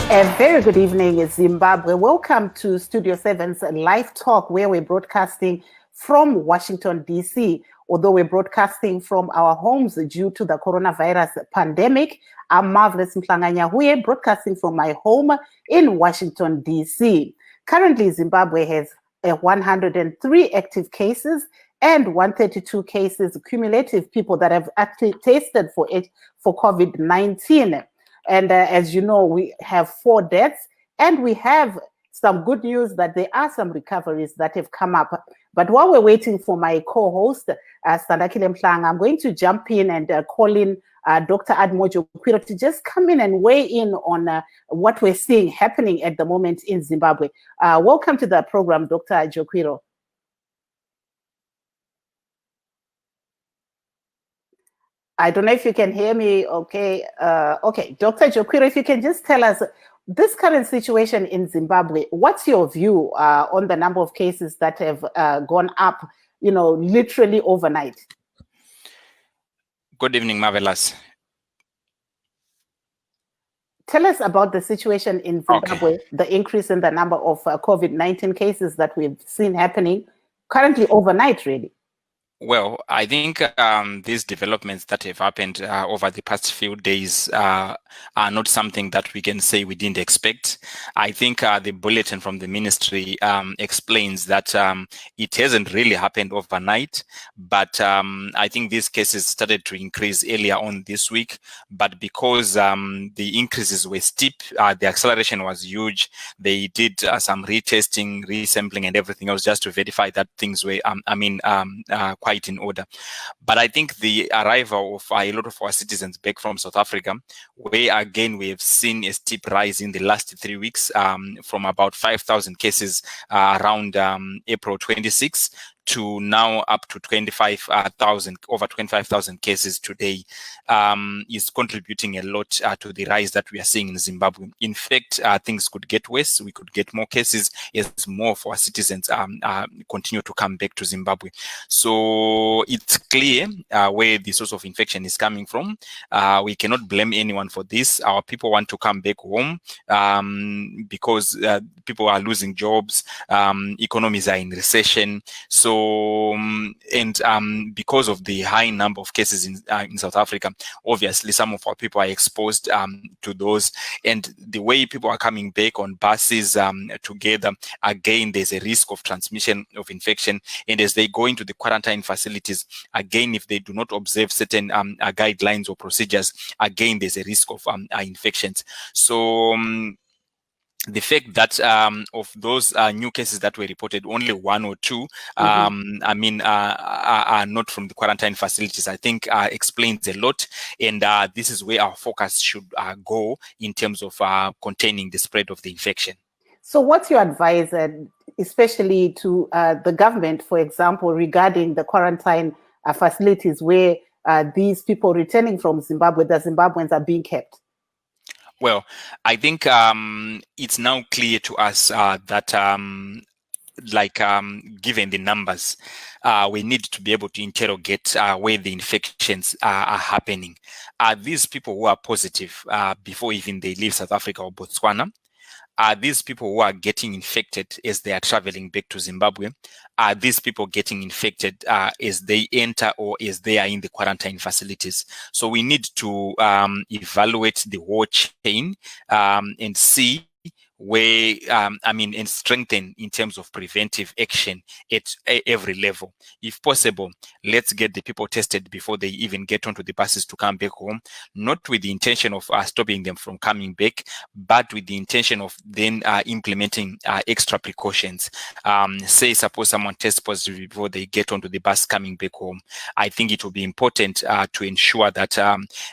A very good evening, Zimbabwe. Welcome to Studio 7's Live Talk, where we're broadcasting from Washington, D.C. Although we're broadcasting from our homes due to the coronavirus pandemic, I'm Marvelous Mhlanga-Nyahuye, broadcasting from my home in Washington, D.C. Currently, Zimbabwe has 103 active cases and 132 cases cumulative people that have actually tested for COVID-19. And as you know, we have 4 deaths, and we have some good news that there are some recoveries that have come up. But while we're waiting for my co-host, Sandakile Mhlanga, I'm going to jump in and call in Dr. Admo Jokwiro to just come in and weigh in on what we're seeing happening at the moment in Zimbabwe. Welcome to the program, Dr. Jokwiro. I don't know if you can hear me. Okay. Okay. Dr. Jokwiro, if you can just tell us this current situation in Zimbabwe, what's your view on the number of cases that have gone up, literally overnight? Good evening, Marvelous. Tell us about the situation in Zimbabwe, the increase in the number of COVID-19 cases that we've seen happening currently overnight, really. Well, I think these developments that have happened over the past few days are not something that we can say we didn't expect. I think the bulletin from the ministry explains that it hasn't really happened overnight, but I think these cases started to increase earlier on this week. But because the increases were steep, the acceleration was huge. They did some retesting, resampling, and everything else just to verify that things were, quite in order. But I think the arrival of a lot of our citizens back from South Africa, where again we have seen a steep rise in the last 3 weeks, from about 5,000 cases around April 26 to now up to 25,000, over 25,000 cases today, is contributing a lot to the rise that we are seeing in Zimbabwe. In fact, things could get worse. We could get more cases as more of our citizens continue to come back to Zimbabwe. So it's clear where the source of infection is coming from. We cannot blame anyone for this. Our people want to come back home because people are losing jobs, economies are in recession. So, and because of the high number of cases in South Africa, obviously some of our people are exposed to those. And the way people are coming back on buses together, again, there's a risk of transmission of infection. And as they go into the quarantine facilities, again, if they do not observe certain guidelines or procedures, again, there's a risk of infections. So, the fact that of those new cases that were reported, only 1 or 2, are not from the quarantine facilities, I think explains a lot. And this is where our focus should go in terms of containing the spread of the infection. So what's your advice, especially to the government, for example, regarding the quarantine facilities where these people returning from Zimbabwe, the Zimbabweans, are being kept? Well, I think it's now clear to us that given the numbers, we need to be able to interrogate where the infections are happening. Are these people who are positive before even they leave South Africa or Botswana? Are these people who are getting infected as they are traveling back to Zimbabwe? Are these people getting infected as they enter or as they are in the quarantine facilities? So we need to evaluate the whole chain and see where, and strengthen in terms of preventive action at every level. If possible, let's get the people tested before they even get onto the buses to come back home, not with the intention of stopping them from coming back, but with the intention of then implementing extra precautions. Say, suppose someone tests positive before they get onto the bus coming back home. I think it will be important to ensure that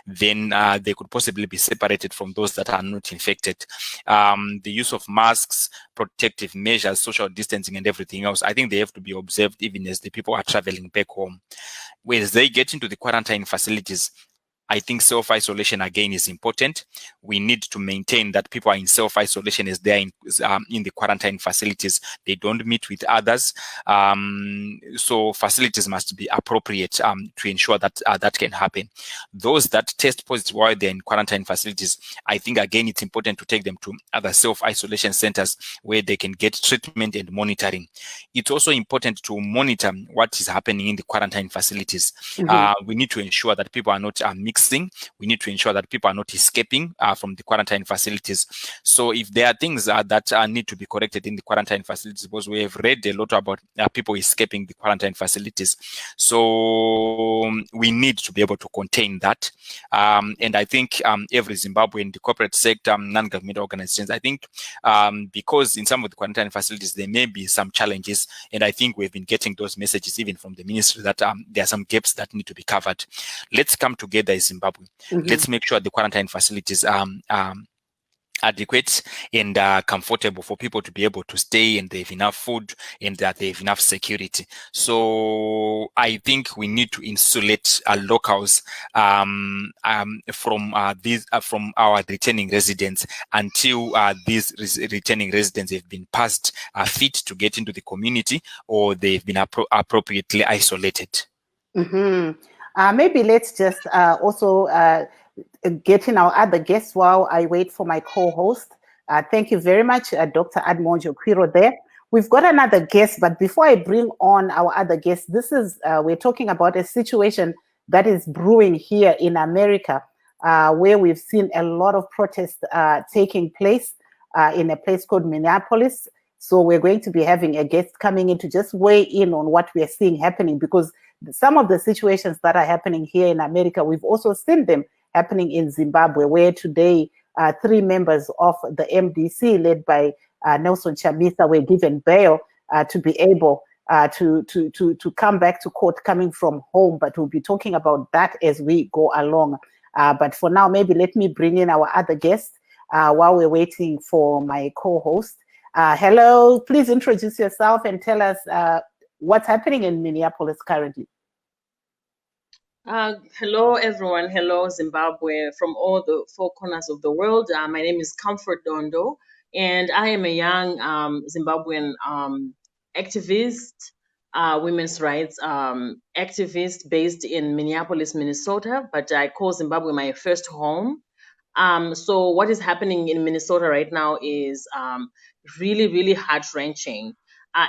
then they could possibly be separated from those that are not infected. The use of masks, protective measures, social distancing, and everything else, I think they have to be observed even as the people are traveling back home. As they get into the quarantine facilities, I think self-isolation again is important. We need to maintain that people are in self-isolation as they're in the quarantine facilities. They don't meet with others. So facilities must be appropriate to ensure that that can happen. Those that test positive while they're in quarantine facilities, I think again it's important to take them to other self-isolation centers where they can get treatment and monitoring. It's also important to monitor what is happening in the quarantine facilities. We need to ensure that people are not mixing. We need to ensure that people are not escaping from the quarantine facilities. So if there are things that need to be corrected in the quarantine facilities, because we have read a lot about people escaping the quarantine facilities. So we need to be able to contain that. And I think every Zimbabwean, the corporate sector, non-government organizations, I think because in some of the quarantine facilities, there may be some challenges. And I think we've been getting those messages even from the ministry that there are some gaps that need to be covered. Let's come together as Zimbabwe. Let's make sure the quarantine facilities adequate and comfortable for people to be able to stay, and they have enough food and that they have enough security. So I think we need to insulate locals from our returning residents until these returning residents have been passed fit to get into the community, or they've been appropriately isolated. Maybe let's just also get in our other guests while I wait for my co-host. Thank you very much, Dr. Admonjo Quiro there. We've got another guest, but before I bring on our other guest, this is, we're talking about a situation that is brewing here in America, where we've seen a lot of protests taking place in a place called Minneapolis. So we're going to be having a guest coming in to just weigh in on what we are seeing happening, because some of the situations that are happening here in America, we've also seen them happening in Zimbabwe, where today 3 members of the MDC, led by Nelson Chamisa, were given bail to be able to come back to court coming from home. But we'll be talking about that as we go along. But for now, maybe let me bring in our other guest while we're waiting for my co-host. Hello, please introduce yourself and tell us what's happening in Minneapolis currently. Hello, everyone. Hello, Zimbabwe, from all the 4 corners of the world. My name is Comfort Dondo, and I am a young Zimbabwean activist, women's rights activist based in Minneapolis, Minnesota, but I call Zimbabwe my first home. So what is happening in Minnesota right now is really, really heart-wrenching.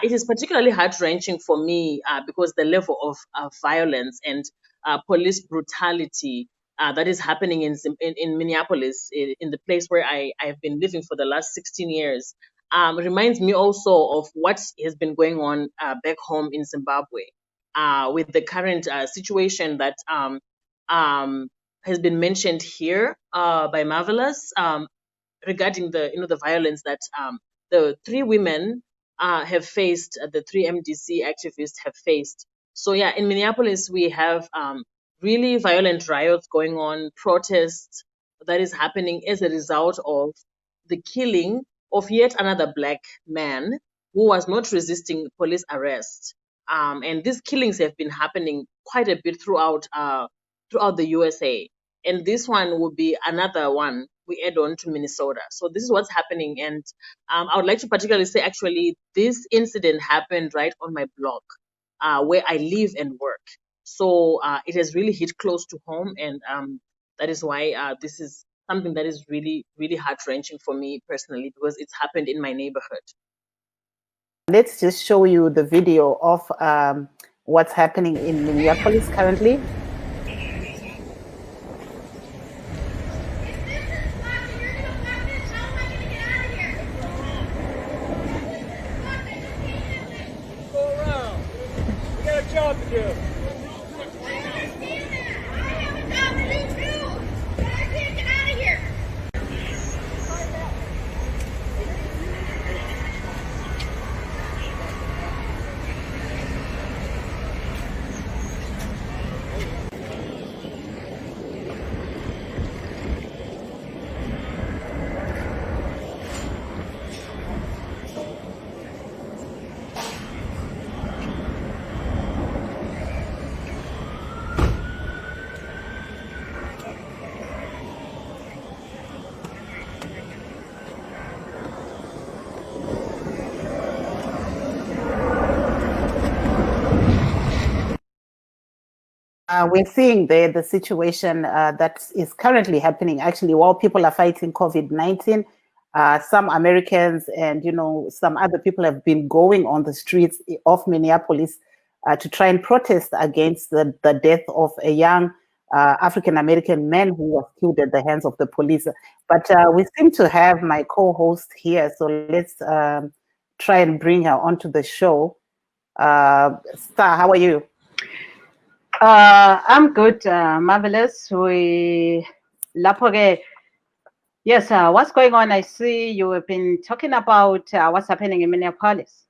It is particularly heart-wrenching for me because the level of violence and police brutality that is happening in Minneapolis, in the place where I have been living for the last 16 years, reminds me also of what has been going on back home in Zimbabwe with the current situation that has been mentioned here by Marvelous regarding the violence that the 3 women have faced, the 3 MDC activists have faced. So yeah, in Minneapolis, we have really violent riots going on, protests that is happening as a result of the killing of yet another Black man who was not resisting police arrest. And these killings have been happening quite a bit throughout the USA. And this one will be another one we add on to Minnesota. So this is what's happening. And I would like to particularly say, actually, this incident happened right on my block where I live and work. So it has really hit close to home. And that is why this is something that is really, really heart-wrenching for me personally, because it's happened in my neighborhood. Let's just show you the video of what's happening in Minneapolis currently. Job to do. we're seeing there the situation that is currently happening. Actually, while people are fighting COVID-19, some Americans and some other people have been going on the streets of Minneapolis to try and protest against the death of a young African-American man who was killed at the hands of the police. But we seem to have my co-host here, so let's try and bring her onto the show. Star, how are you? I'm good, marvelous. Yes, what's going on? I see you have been talking about what's happening in Minneapolis.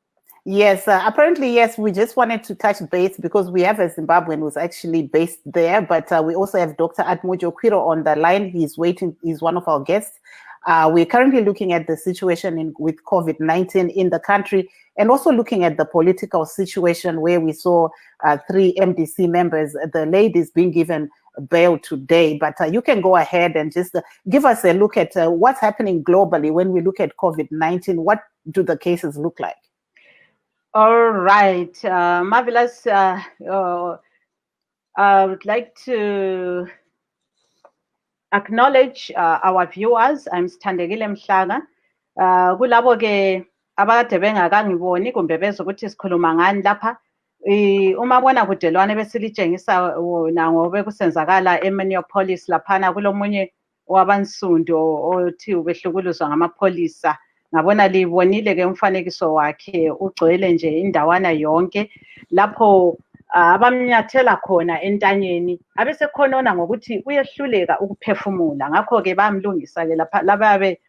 Yes, apparently, yes. We just wanted to touch base because we have a Zimbabwean who's actually based there, but we also have Dr. Atmujo Kwiro on the line. He's waiting. He's one of our guests. We're currently looking at the situation with COVID-19 in the country, and also looking at the political situation where we saw 3 MDC members, the ladies being given bail today. But you can go ahead and just give us a look at what's happening globally when we look at COVID-19. What do the cases look like? All right, marvelous. I would like to acknowledge our viewers. I'm Standegile Mhlanga. Kulabo ke abakade bengakangiboni kumbe bezwe ukuthi sikhuluma ngani lapha. Umabonakude lwana besilitshengisa wona ngobe kusenzakala eMinneapolis laphana kulomunye wabansundu othi ubehlukuluzwa ngamapholisa. Ngabona libonile ke umfanekiso wakhe ugcwele nje indawana yonke lapho abamnyathela khona entanyeni abesekhonona ngokuthi uyehluleka ukuphefumula. Ngakho ke bamlungisa ke lapha lababe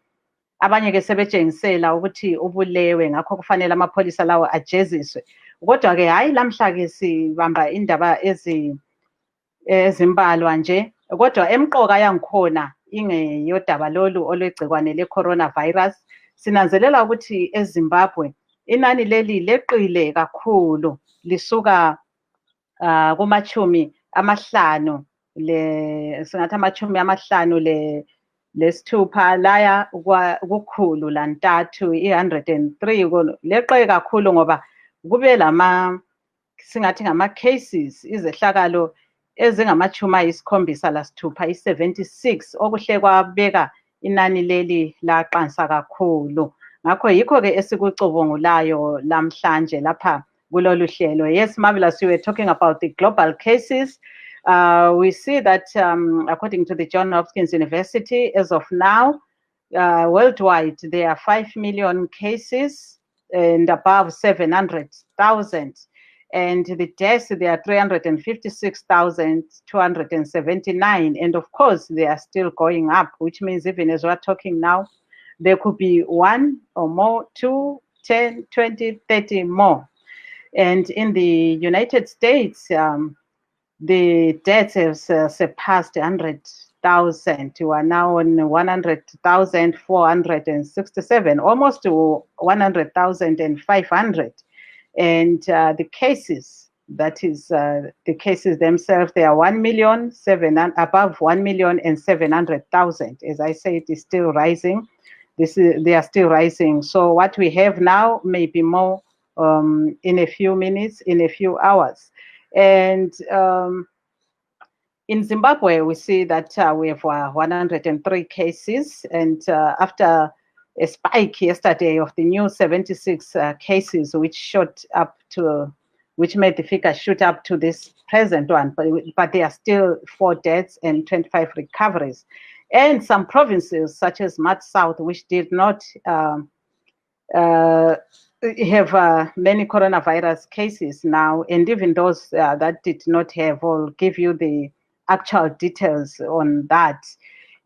abanye ke sebetshengisela ukuthi ubulewe, ngakho kufanele amapholisa lawo ajeziswe. Kodwa ke hayi lamhla ke sibamba indaba ezimbalwa nje, kodwa emqoka yangikhona ingeyodaba lolu olwegcikwane le-coronavirus. Sinanzelela ukuthi eZimbabwe inani leli leqile kakhulu lisuka kumachumi amahlanu singathi amachumi amahlanu lesithupha laya kukhulu lantathu 103 leqe kakhulu ngoba kube singathi ngama cases izehlakalo ezingamachumi ayisikhombisa lasithupha 76 okuhle kwabeka inani leli laqansa kakhulu. Ngakho yikho ke esikucubungulayo lamhlanje lapha kulolu hlelo. Yes, marvelous, we were talking about the global cases. We see that according to the Johns Hopkins University, as of now, worldwide, there are 5 million cases and above 700,000. And the deaths, there are 356,279. And of course, they are still going up, which means even as we're talking now, there could be 1 or more, 2, 10, 20, 30 more. And in the United States, the deaths have surpassed 100,000. We are now on 100,467, almost to 100,500. And the cases, that is the cases themselves, they are above 1,700,000. As I say, it is still rising. They are still rising. So what we have now may be more in a few minutes, in a few hours. And in Zimbabwe, we see that we have 103 cases. And after a spike yesterday of the new 76 cases, which made the figure shoot up to this present one, but there are still 4 deaths and 25 recoveries. And some provinces, such as Mad South, which did not have many coronavirus cases now, and even those that did not have, will give you the actual details on that.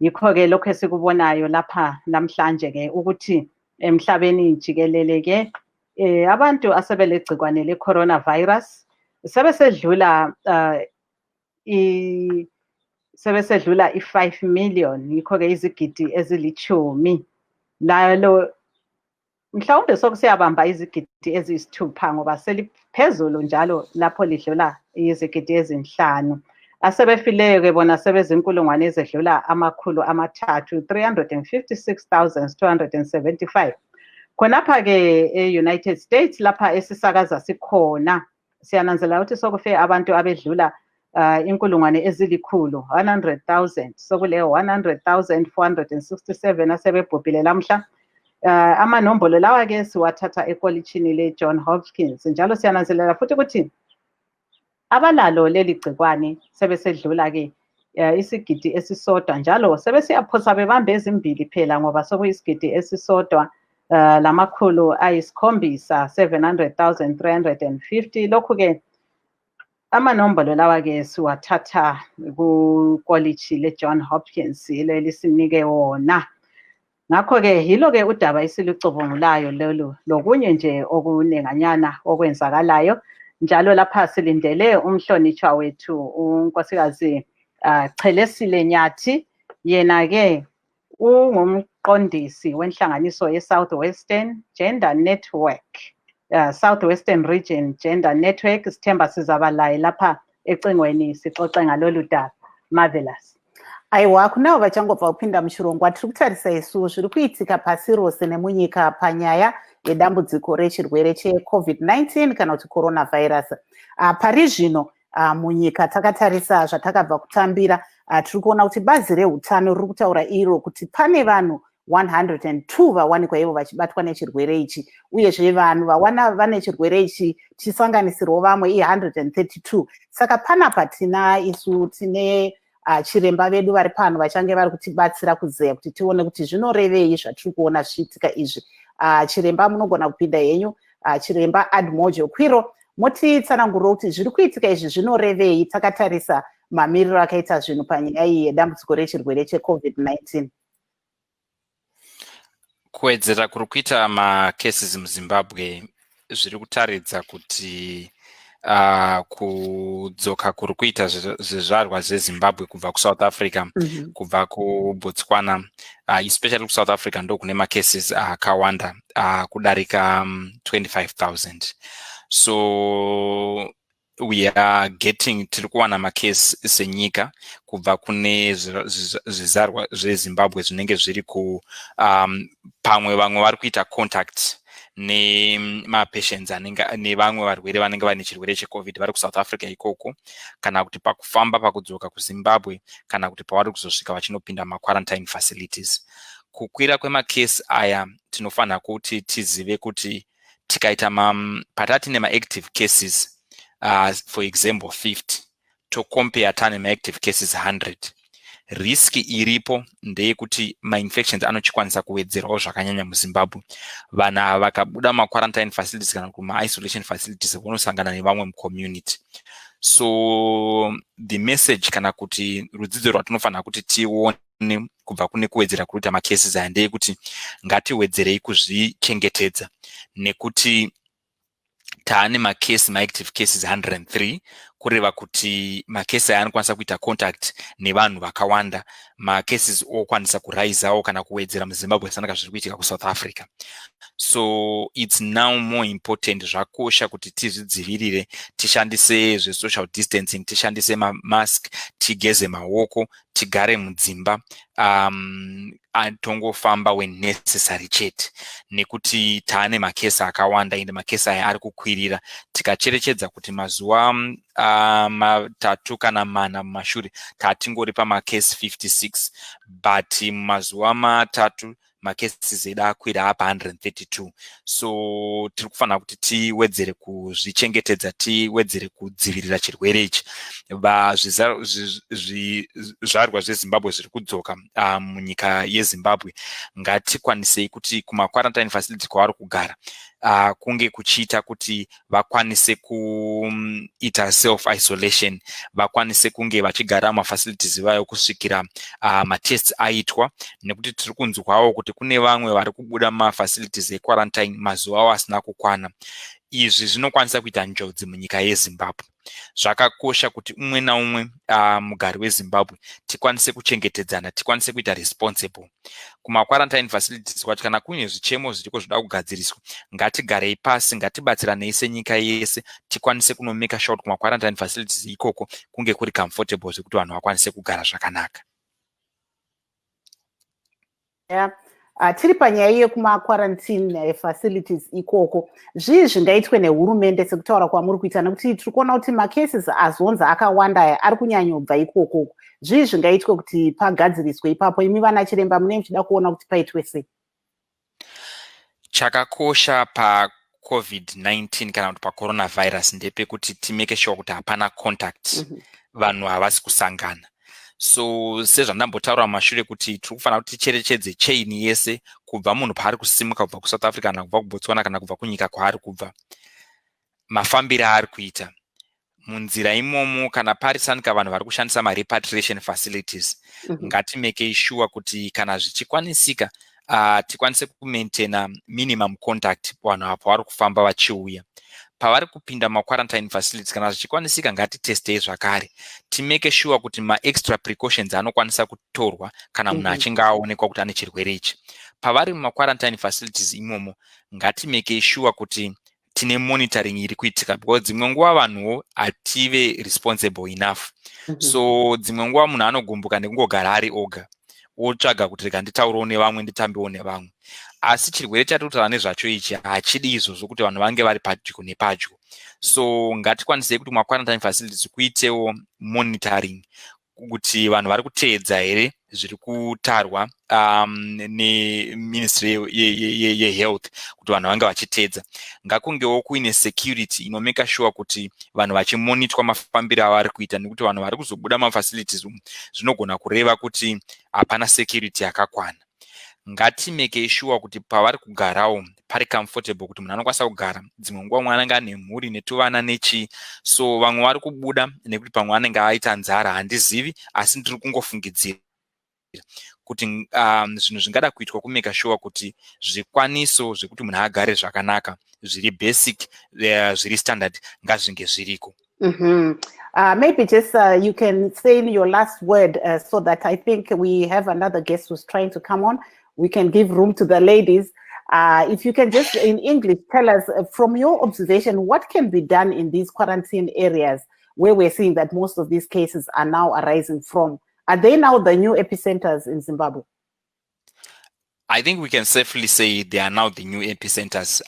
Yikho ke lokho esikubonayo lapha namhlanje ke ukuthi emhlabeni jikelele ke abantu asebelegcikwane le coronavirus sebesedlula i5 million, yikho ke izigidi ezilithumi lalo mhlawumbe sokusiyabamba izigidi ezisithupha ngoba seliphezulu njalo lapho lidlula izigidi ezinhlanu. Asebefileyo ke bona sebezinkulungwane ezedlula amakhulu amathathu 356,275. Khonapha ke e-United States lapha esisakaza sikhona siyananzela ukuthi sokufe abantu abedlula inkulungwane ezilikhulu 100,000 sokuleyo 100,467 asebebhubhile lamhla. Amanombolo lawa ke siwathatha ekolitshini le-John Hopkins njalo siyananzelela futhi ukuthi abalalo leli gcikwane sebesedlula ke isigidi esisodwa njalo sebesiyaphosa bebambe ezimbili phela ngoba sokuyisigidi esisodwa lamakhulu ayisikhombisa 700,350. Lokhu ke amanombolo lawa ke siwathatha kukolitshi le-John Hopkins lelisinike wona. Ngakho ke yilo ke udaba esilucubungulayo lolu lokunye nje okunenganyana okwenzakalayo njalo lapha silindele umhlonitshwa wethu unkosikazi Chelesile Nyathi. Yena ke ungumqondisi wenhlanganiso ye-Southwestern Gender Network, Southwestern Region Gender Network. Sithemba sizaba laye lapha ecingweni sixoxe ngalolu daba. Marvelous. Aiwa, kunavo vachangobva kupinda muchirongwa tiri kutarisa isu zviri kuitika pasi rose nemunyika panyaya yedambudziko rechirwere cheCovid-19 kana kuti coronavirus. Pari zvino munyika takatarisa zvatakabva kutambira, tiri kuona kuti bazi reutano riri kutaura iro kuti pane vanhu 102 vawanikwa ivo vachibatwa nechirwere ichi, uyezve vanhu vawana vane chirwere ichi chisanganisirwo vamwe i132. Saka panapa isu tine chiremba vedu vari pano vachange vari kutibatsira kuzeya kuti tione kuti zvinorevei zvatiri kuona zvichiitika izvi. Chiremba munogona kupinda henyu, chiremba Admojo Kwiro, motitsanangurira kuti zviri kuitika izvi zvinorevei takatarisa mamiriro akaita zvinhu panyaya iyi yedambudziko rechirwere cheCovid-19. Kuwedzera kuri kuita macases muZimbabwe zviri kutaridza kuti kudzoka kuri kuita zvizvarwa zveZimbabwe kubva kuSouth Africa, kubva kuBotswana, especially kuSouth Africa ndo kune macases akawanda kudarika 25,000. So we are getting, tiri kuwana macase senyika kubva kune zvizvarwa zveZimbabwe zvinenge zviri ku pamwe vamwe vari kuita contact nemapatients nevamwe varwere vanenge vane chirwere cheCovid vari kuSouth Africa ikoko, kana kuti pakufamba pakudzoka kuZimbabwe, kana kuti pavari kuzosvika vachinopinda maquarantine facilities. Kukwira kwemacase aya tinofanira kuti tizive kuti tikaita patati nemaactive cases, for example 50, tocompare tane maactive cases 100, riski iripo ndeyekuti mainfections anochikwanisa kuwedzerawo zvakanyanya muZimbabwe. Vana vakabuda maquarantine facilities kana kuti maisolation facilities vonosangana nevamwe mucommunity. So the message kana kuti rudzidzo rwatinofanira kuti tione kubva kune kuwedzera kuita macases aya ndeyekuti ngatiwedzerei kuzvichengetedza, nekuti taane maactive cases 103, kureva kuti macase aya anokwanisa kuita contact nevanhu vakawanda. Macases okwanisa kuraisawo kana kuwedzera muZimbabwe sanaka zviri kuitika kuSouth Africa. So it's now more important, zvakosha kuti tizvidzivirire, tishandise zve-social distancing, tishandise mask, tigeze maoko, tigare mudzimba, tongofamba when necessary chete, nekuti taane makesi akawanda ende makesi aya ari kukwirira. Tikacherechedza kuti mazuva 3 kana 4 mumashure tatingori pamakesi 56, but mazuva 3 macases edu akwira apa 132. So tiri kufanira kuti tiwedzere kuzvichengetedza, tiwedzere kudzivirira chirwere ichi. Zvizvarwa zveZimbabwe zviri kudzoka munyika yeZimbabwe, ngatikwanisei kuti kumaquarantine facility kwavari kugara kunge kuchiita kuti vakwanise kuita self isolation, vakwanise kunge vachigara mafacilities vayo kusvikira matests aitwa, nekuti tiri kunzwawo kuti kune vamwe vari kubuda mafacilities equarantine mazuva avo asina kukwana. Izvi zvinokwanisa kuita njodzi munyika yeZimbabwe. Zvakakosha kuti umwe naumwe mugari weZimbabwe tikwanise kuchengetedzana, tikwanise kuita responsible. Kumaquarantine facilities kwacho kana kune zvichemo zviriko zvoda kugadziriswa, ngatigarei pasi, ngatibatsiranei senyika yese, tikwanise kunomeka sure kuti kumaquarantine facilities ikoko kunge kuri comfortable zvekuti vanhu vakwanise kugara zvakanaka. Yeah. Tiri panyaya yekuma-quarantine facilities ikoko, zvii zvingaitwe nehurumende sekutaura kwamuri kuita, nekuti tiri kuona kuti macases azonzi akawanda ari kunyanyobva ikoko. Zvii zvingaitwe kuti pagadziriswe ipapo? Imi vana chiremba mune muchida kuona kuti paitwe sei? Chakakosha paCovid-19 kana kuti pacoronavirus ndepekuti timeke sure kuti hapana contact, vanhu havasi kusangana. So sezvandambotaura mashure kuti tiri kufanira kuti ticherechedze chain yese kubva munhu paari kusimuka kubva kuSouth Africa kana kubva kuBotswana kana kubva kunyika kwaari kubva, mafambiro aari kuita munzira imomo. Kana parisanika vanhu vari kushandisa marepatriation facilities, ngatimeke sure kuti kana zvichikwanisika tikwanise kumaintaina minimum contact vanhu apo vari kufamba vachiuya. Pavari kupinda quarantine facilities, kana zvichikwanisika ngatitestei zvakare, timeke sure kuti extra precautions anokwanisa kutorwa kana munhu achinge aonekwa kuti ane chirwere ichi. Pavari quarantine facilities imomo, ngatimeke sure kuti tine monitoring iri kuitika, because dzimwe nguva vanhuwo hative responsible enough. So dzimwe nguva munhu anogumbuka nekungogara ari oga, otsvaga kuti rega nditaurawo nevamwe, nditambewo nevamwe. Asi chirwere chatutaura nezvacho ichi hachidi izvozvo kuti vanhu vange vari padyo nepadyo. So ngatikwanisei kuti quarantine facilities kuitewo monitoring kuti vanhu vari kuteedza here zviri kutarwa neministry yehealth kuti vanhu vange vachiteedza. Ngakungewo kuine security inomeka sure kuti vanhu vachimonitwa mafambiro avo ari kuita, nekuti vanhu vari kuzobuda mafacilities zvinogona kureva kuti hapana security yakakwana. Ngatimeke sure kuti pavari kugarawo pari comfortable, kuti munhu anokwanisa kugara. Dzimwe nguva mwana anenge ane mhuri netuvana nechi, so vamwe vari kubuda nekuti pamwe anenge aita nzara, handizivi, asi ndiri kungofungidzira kuti zvinhu zvingada kuitwa kumeka sure kuti zvikwaniso zvekuti munhu agare zvakanaka, zviri basic, zviri standard, ngazvinge zviriko. Maybe just you can say in your last word so that I think we have another guest who's trying to come on. We can give room to the ladies. If you can just in English tell us from your observation, what can be done in these quarantine areas where we're seeing that most of these cases are now arising from? Are they now the new epicenters in Zimbabwe? I think we can safely say they are now the new epicenters.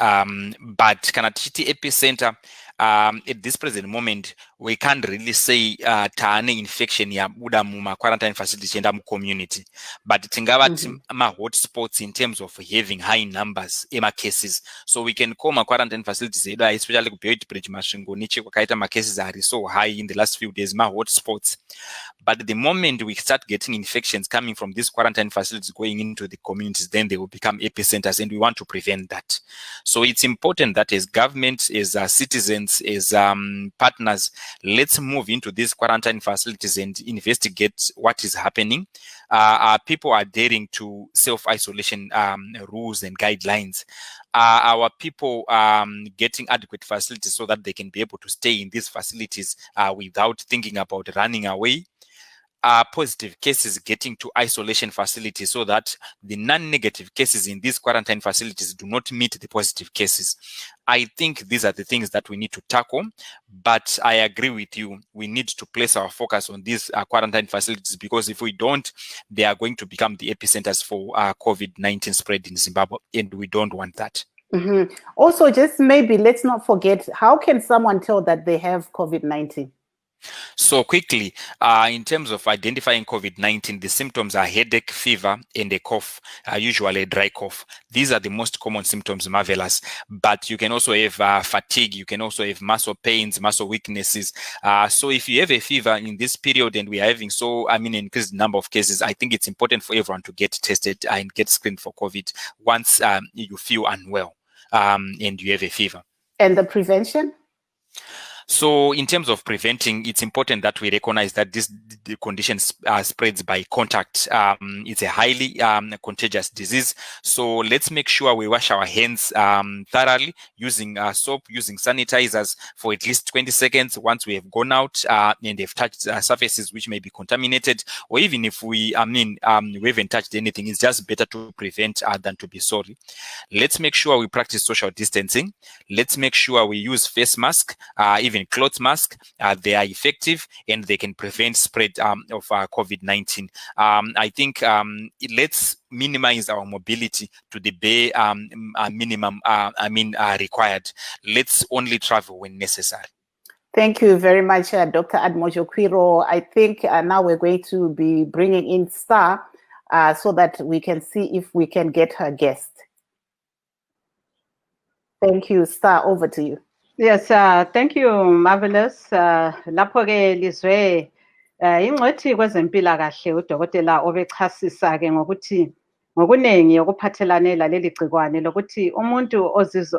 But kana tichiti epicenter, at this present moment, we can't really say taane infection yabuda muma quarantine facility chenda mu community. But tingava ma hotspots in terms of having high numbers ema cases. So we can call ma quarantine facilities, especially kubheti bridge masvingo niche kwakaita ma cases are so high in the last few days, ma hotspots. But the moment we start getting infections coming from these quarantine facilities going into the communities, then they will become epicenters, and we want to prevent that. So it's important that as government, as citizens, as partners, let's move into these quarantine facilities and investigate what is happening. People are adhering to self-isolation rules and guidelines. Our people getting adequate facilities so that they can be able to stay in these facilities without thinking about running away. Positive cases getting to isolation facilities so that the non-negative cases in these quarantine facilities do not meet the positive cases. I think these are the things that we need to tackle, but I agree with you. We need to place our focus on these quarantine facilities, because if we don't, they are going to become the epicenters for COVID-19 spread in Zimbabwe, and we don't want that. Also, just maybe let's not forget, how can someone tell that they have COVID-19? So quickly, in terms of identifying COVID-19, the symptoms are headache, fever, and a cough, usually a dry cough. These are the most common symptoms, marvelous. But you can also have fatigue. You can also have muscle pains, muscle weaknesses. So if you have a fever in this period and we are having increased number of cases, I think it's important for everyone to get tested and get screened for COVID once you feel unwell and you have a fever. And the prevention? So in terms of preventing, it's important that we recognize that the condition spreads by contact. It's a highly contagious disease. So let's make sure we wash our hands thoroughly using soap, using sanitizers for at least 20 seconds once we have gone out and have touched surfaces which may be contaminated, or even if we haven't touched anything, it's just better to prevent than to be sorry. Let's make sure we practice social distancing. Let's make sure we use face mask, even wearing cloth masks, they are effective and they can prevent spread of COVID-19. I think let's minimize our mobility to the bare minimum required. Let's only travel when necessary. Thank you very much, Dr. Admojo Quiro. I think now we're going to be bringing in Star so that we can see if we can get her guest. Thank you, Star, over to you. Yes, thank you, Marvelous. Lapho ke lizwe ingcwethi kwezempilakahle udokotela obechasisa ke ngokuthi ngokunengi okuphathelane laleli gcikwane lokuthi umuntu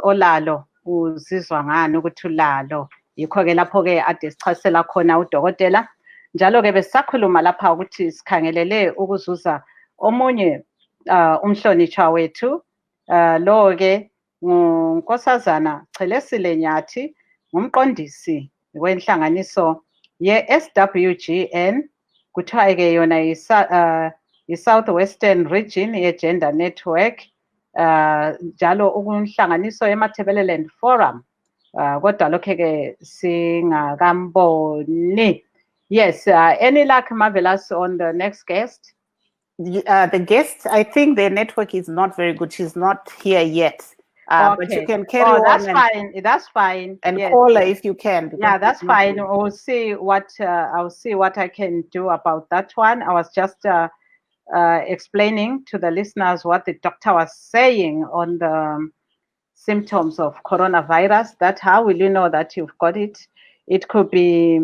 olalo uzizwa ngani ukuthi ulalo. Yikho ke lapho ke ade sichasela khona udokotela. Njalo ke besisakhuluma lapha ukuthi sikhangelele ukuzuza omunye umhlonishwa wethu lo ke uNkosazana Chelesile Nyathi, ngumqondisi wenhlanganiso ye-SWGN, kuthiwa ke yona yi-Southwestern Region ye-Gender Network, njalo ukunhlanganiso ye-Matabeleland Forum, kodwa lokho ke singakamboni. Yes, any luck, Marvelous, on the next guest? The guest, I think the network is not very good. She's not here yet. Okay. But you can carry on. That's fine. That's fine. And yes. call her if you can. Yeah, that's fine. I'll see what I can do about that one. I was just explaining to the listeners what the doctor was saying on the symptoms of coronavirus. That how will you know that you've got it? It could be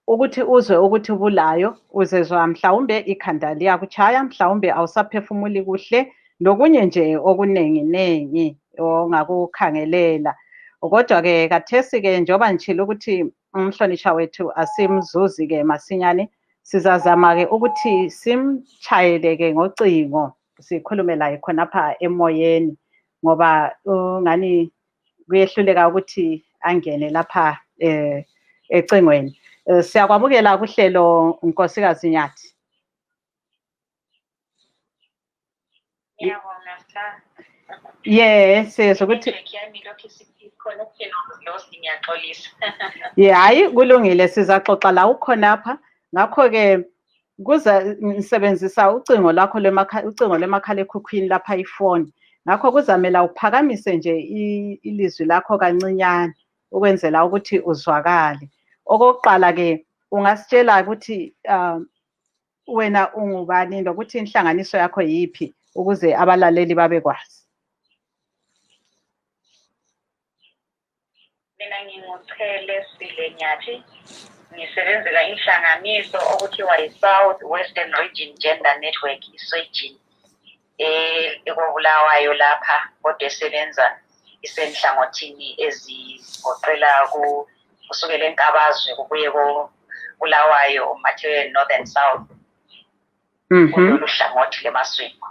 ukuthi uzwe ukuthi ubulayo, uzezwa mhlawumbe ikhanda liyakuchaya, mhlawumbe awusaphefumuli kuhle, nokunye nje okunengi ongakukhangelela. Kodwa ke kathesi ke njoba ngichila ukuthi umhlonishwa wethu asimzuzi ke masinyane, sizazama ke ukuthi simchayele ke ngocingo, sikhulume laye khonapha emoyeni, ngoba ngani kuyehluleka ukuthi angene lapha ecingweni. Siyakwamukela kuhlelo Nkosikazi Nyathi. Yes, ukuthi yeah, hayi kulungile, sizaxoxa la ukhonapha. Ngakho ke kuza nisebenzisa ucingo lwakho lemakhalekhukhwini lapha ifoni. Ngakho kuzamela uphakamise nje ilizwi lakho kancinyane ukwenzela ukuthi uzwakale. Okokuqala ke ungasitshela ukuthi wena ungubani nokuthi inhlanganiso yakho yiphi ukuze abalaleli babekwazi. Mina nginguChelesile Nyathi, ngisebenzela inhlanganiso okuthiwa yi-Southwestern Region Gender Network, iSWGN, ekobulawayo lapha, kodwa esebenza isenhlangothini ezigoqela kusukela eNkabazwe kubuye Bulawayo, Material North and South, kulolu hlangothi leMaswingo.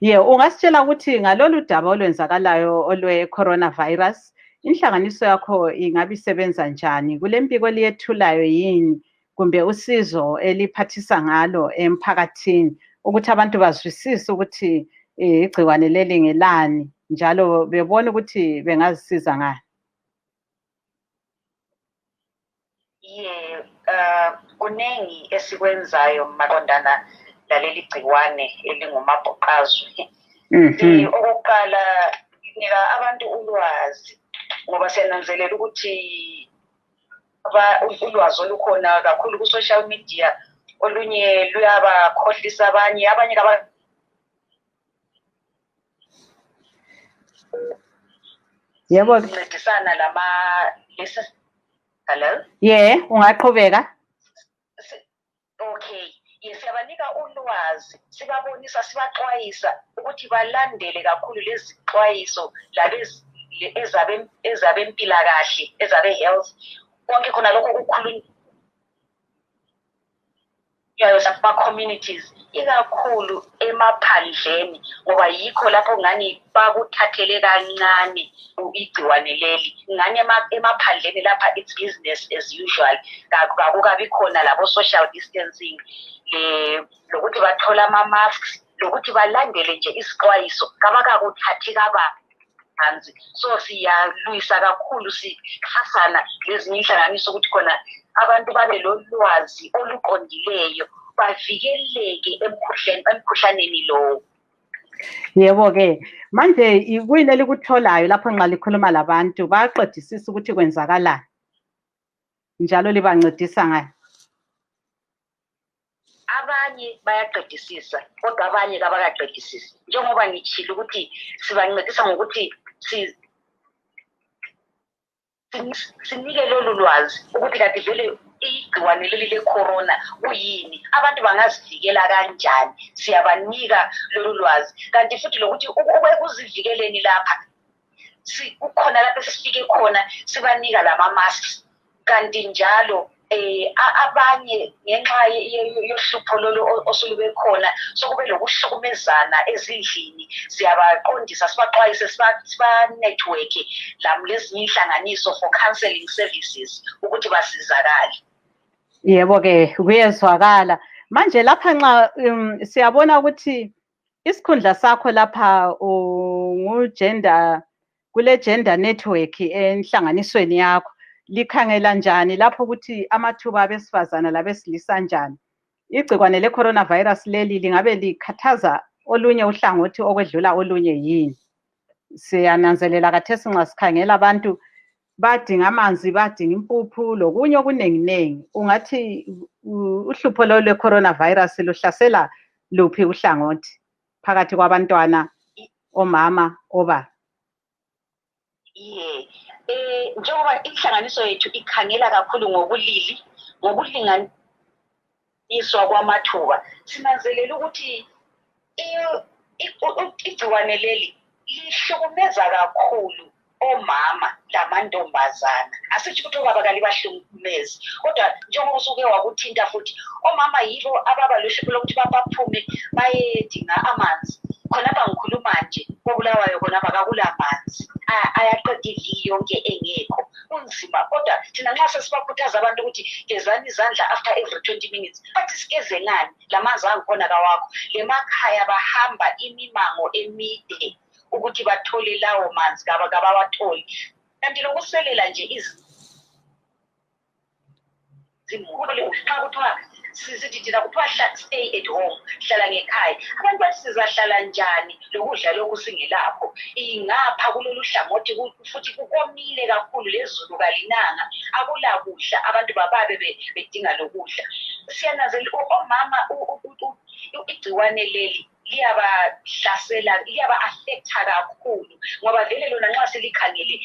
Yeah, ungasitshela ukuthi ngalolu daba olwenzakalayo olwe coronavirus, inhlanganiso yakho ingabe isebenza njani? Kule mpiko eliyethulayo yini kumbe usizo eliphathisa ngalo emphakathini ukuthi abantu bazwisise ukuthi igcikwane leli ngelani njalo bebone ukuthi bengazisiza ngani? Yeah, kunengi esikwenzayo maqondana laleli gciwane elingumabhuqazwe. Okokuqala nika abantu ulwazi ngoba siyananzelela ukuthi ulwazi olukhona kakhulu ku social media olunye luyabakhohlisa abanye yebo ncedisana hello? Yeah, ungaqhubeka. Okay. Siyabanika ulwazi, sibabonisa, sibaxwayisa ukuthi balandele kakhulu lezi xwayiso lalezi ezabempilakahle, ezabe-health. Konke khona lokho kukhulunywa kuma-communities, ikakhulu emaphandleni, ngoba yikho lapho ngani bakuthathele kancane igciwane leli. Ngani emaphandleni lapha it's business as usual, kakukabi khona labo social distancing, lokuthi bathola ama-masks, lokuthi balandele nje isixwayiso kabakakuthathi kababi. phansi. So siyalwisa kakhulu sihasana lezinye inhlanganiso ukuthi khona abantu babe lolwazi oluqondileyo bavikeleke emkhuhlaneni lowo. Yebo-ke manje kuyini elikutholayo lapho nxa likhuluma labantu bayaqedisisa ukuthi kwenzakalani njalo libancedisa ngayo? Abanye bayaqedisisa kodwa abanye kabakaqedisisi. Njengoba ngitshilo ukuthi sibancedisa ngokuthi sinike lolu lwazi ukuthi kanti vele igciwane leli le-corona kuyini, abantu bangazivikela kanjani, siyabanika lolu lwazi. Kanti futhi lokuthi ekuzivikeleni lapha kukhona lapho esifike khona sibanika lama-masks. Kanti njalo abanye ngenxa yohlupho lolu osulube khona sokube lokuhlukumezana ezindlini, siyabaqondisa sibaxwayise sibanetwork lezinye inhlanganiso for counseling services ukuthi basizakale. Yebo-ke kuyezwakala. Manje lapha nxa siyabona ukuthi isikhundla sakho lapha kule gender network enhlanganisweni yakho, likhangela njani lapho ukuthi amathuba abesifazana labesilisa njani? Igcikwane le-coronavirus leli lingabe likhathaza olunye uhlangothi okwedlula olunye yini? Siyananzelela khathesi nxa sikhangela abantu badinga amanzi, badinga impuphu lokunye okuninginengi. Ungathi uhlupho lolu lwe-coronavirus luhlasela luphi uhlangothi phakathi kwabantwana, omama, obaba? Njengoba inhlanganiso yethu ikhangela kakhulu ngokulinganiswa kwamathuba, sinanzelela ukuthi igciwane leli lihlukumeza kakhulu omama lamantombazana. Asitsho ukuthi obaba kalibahlukumezi, kodwa njengoba usuke wakuthinta futhi, omama yibo ababa lohlupho lokuthi baphume bayedinga amanzi. Khonapha ngikhuluma nje koBulawayo khonapha kakulamanzi, ayaqeda iviki yonke engekho, kunzima. Kodwa thina nxa sesibakhuthaza abantu ukuthi gezani izandla after every 20 minutes, bathi sigeze ngani? Lamanzi angikhona kawakho. Lemakhaya bahamba imimango emide ukuthi bathole lawo manzi kabawatholi. Kanti lokuselela nje izimuli xa kuthiwa sithi thina kuthiwa stay at home, hlala ngekhaya. Abantu bathi sizahlala njani lokudla lokhu singelapho? Ingapha kulolu hlangothi futhi kukomile kakhulu, lezulu kalinanga, akulakudla, abantu bababe bedinga lokudla. Siyananzelela omama igciwane leli liyabahlasela, liyaba-affecta kakhulu ngoba vele lona nxa silikhangele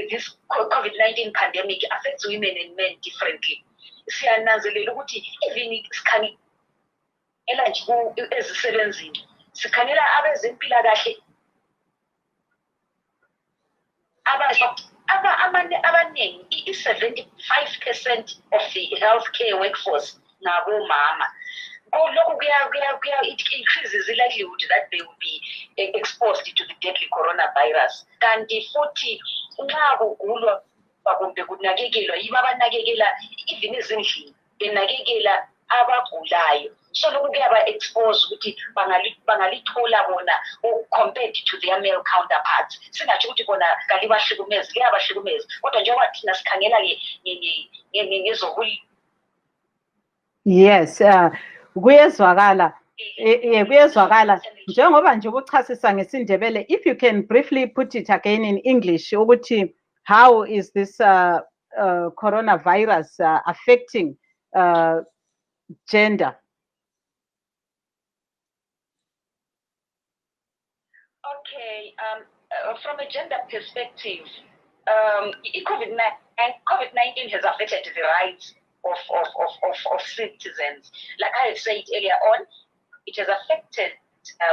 this COVID-19 pandemic affects women and men differently. Siyananzelela ukuthi even sikhangela nje ezisebenzini, sikhangela abezempilakahle abaningi, i-75% of the healthcare workforce ngabomama. It increases the likelihood that they will be exposed to the deadly coronavirus. Kanti futhi nxa kugulwa kumbe kunakekelwa yibo abanakekela even ezindlini, benakekela abagulayo. So lokhu kuyaba-expose ukuthi bangalithola bona compared to their male counterparts. Singatsho ukuthi bona kalibahlukumezi, liyabahlukumeza. Kodwa njengoba thina sikhangela-ke ngezokul. Yes, kuyezwakala. Kuyezwakala. Njengoba nje ukuchasisa ngesindebele, if you can briefly put it again in English ukuthi how is this coronavirus affecting gender? Okay, from a gender perspective, COVID-19 has affected the rights of citizens. Like I had said earlier on, it has affected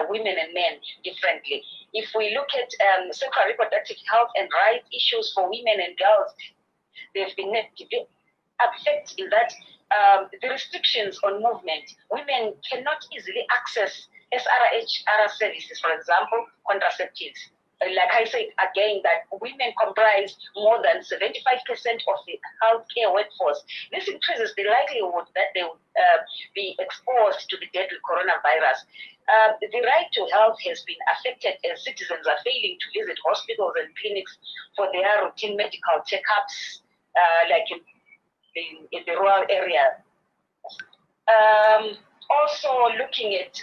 women and men differently. If we look at sexual reproductive health and rights issues for women and girls, they've been affected in that the restrictions on movement. Women cannot easily access SRHR services, for example, contraceptives. like I said again, that women comprise more than 75% of the healthcare workforce. This increases the likelihood that they will be exposed to the deadly coronavirus. The right to health has been affected as citizens are failing to visit hospitals and clinics for their routine medical checkups, like in the rural area. Also looking at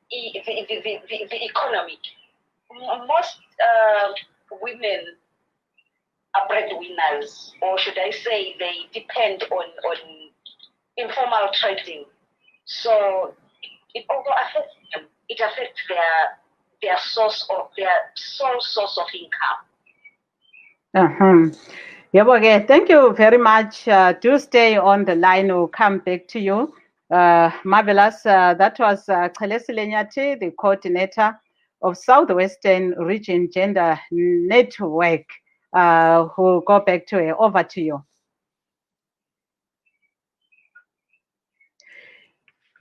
the economy. Most women are breadwinners, or should I say they depend on informal trading. So it also affects them. It affects their sole source of income. Yeah, thank you very much. Do stay on the line. We'll come back to you. Marvelous. That was Chelesi Lenyati, the coordinator of Southwestern Region Gender Network. Who'll go back to her. Over to you.